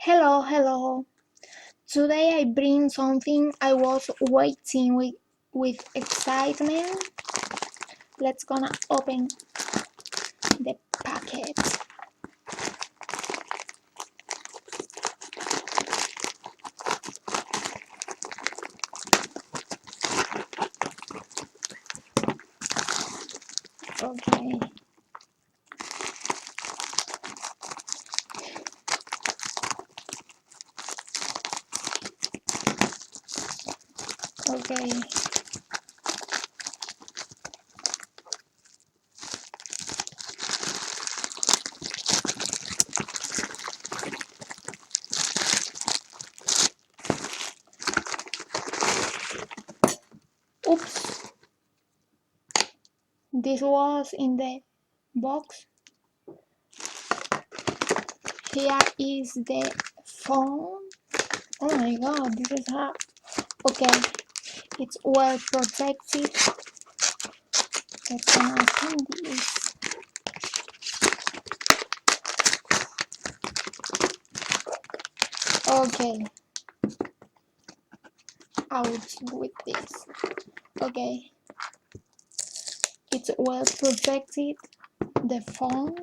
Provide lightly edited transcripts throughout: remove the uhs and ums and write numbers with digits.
Hello, hello. Today I bring something I was waiting with excitement. Let's gonna open the packet. Okay. Okay. Oops. This was in the box. Here is the phone. Oh my god, this is hard. Okay. It's well protected. Let's gonna open this. Okay. Out with this. Okay. It's well protected. The phone.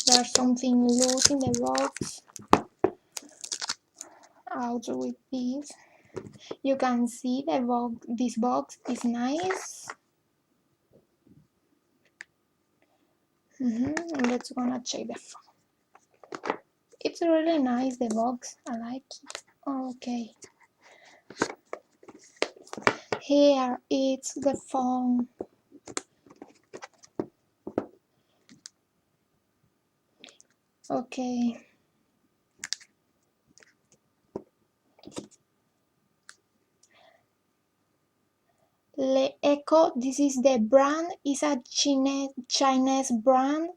There's something loose in the box. Out with this. You can see the box. This box is nice. Let's gonna check the phone. It's really nice. The box. I like it. Okay. Here it's the phone. Okay. Leeco, this is the brand, is a Chinese brand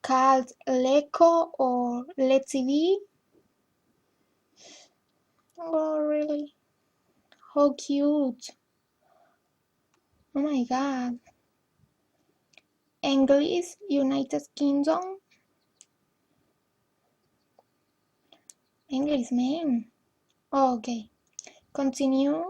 called Leeco or Le S3. Oh, really? How cute. Oh my god. English, United Kingdom. English, man. Oh, okay. Continue.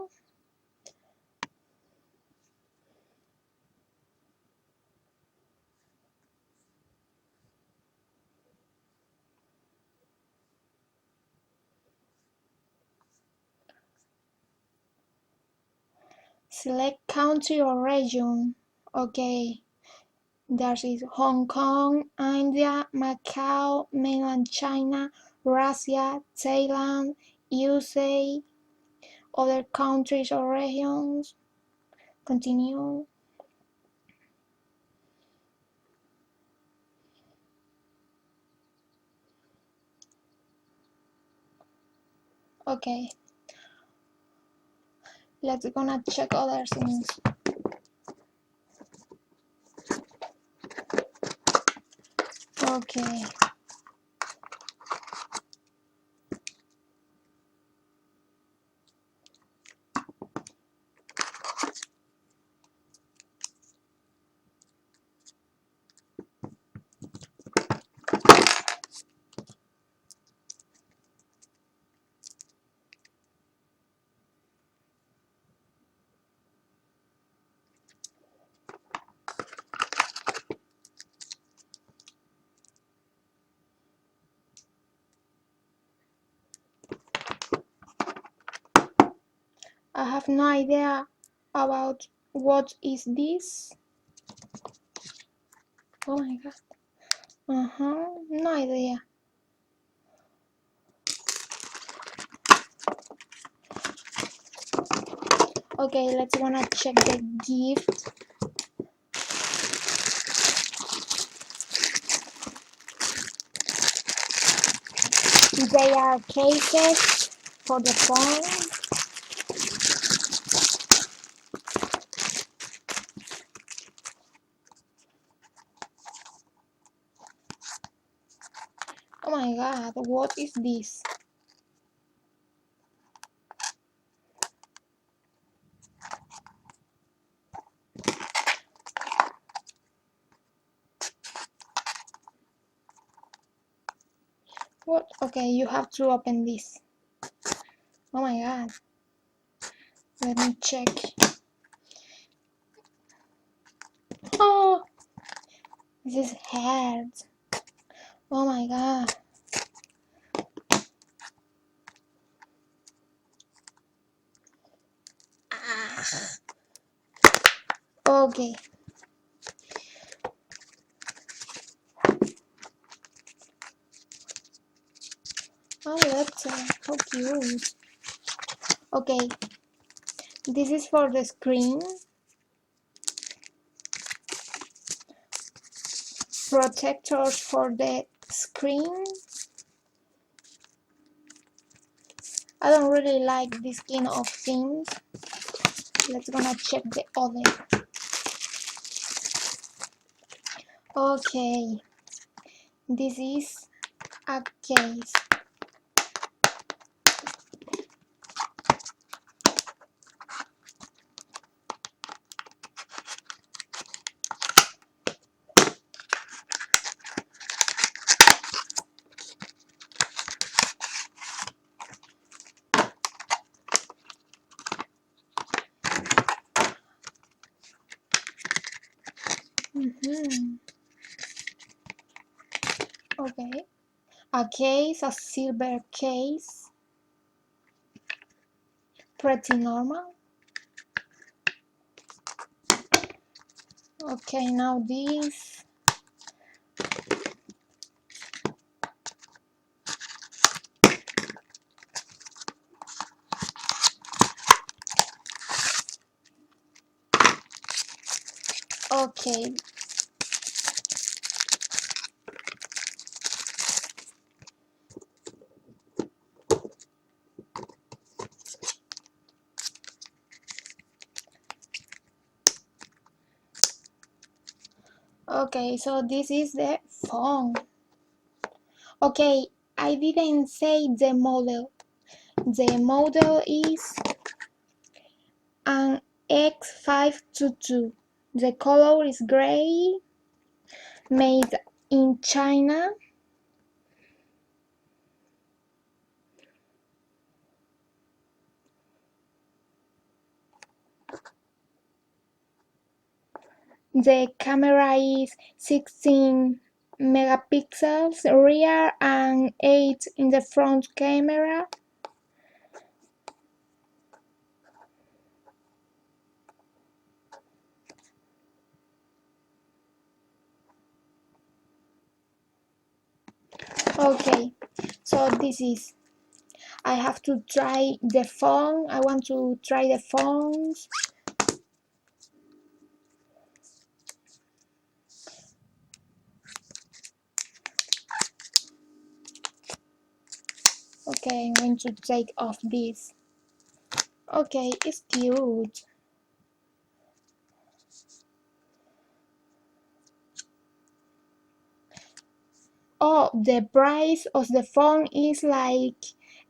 Select country or region. Okay. There is Hong Kong, India, Macau, mainland China, Russia, Thailand, USA, other countries or regions. Continue. Okay. Let's gonna check other things. Okay. I have no idea about what is this. Oh my god. No idea. Okay, let's wanna check the gift. They are cases for the phone. Oh my god, what is this? What? Okay, you have to open this. Oh my god. Let me check. Oh, this is hard. Oh my god. Ah. Okay. Oh, that's how cute. Okay, this is for the screen. Protectors for the screen. I don't really like this kind of things. Let's gonna check the other. Okay, this is a case. Okay, a case, a silver case, pretty normal. Okay, now this. Okay. Okay, so this is the phone. Okay, I didn't say the model. The model is an X522. The color is gray, made in China. The camera is 16 megapixels rear and 8 in the front camera. Okay, so this is. I have to try the phone. I want to try the phones. Okay, I'm going to take off this. Okay, it's cute. Oh, the price of the phone is like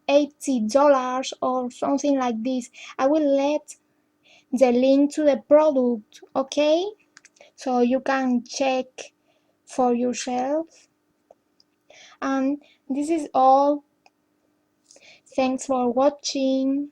$80 or something like this. I will let the link to the product, okay? So you can check for yourself. And this is all. Thanks for watching.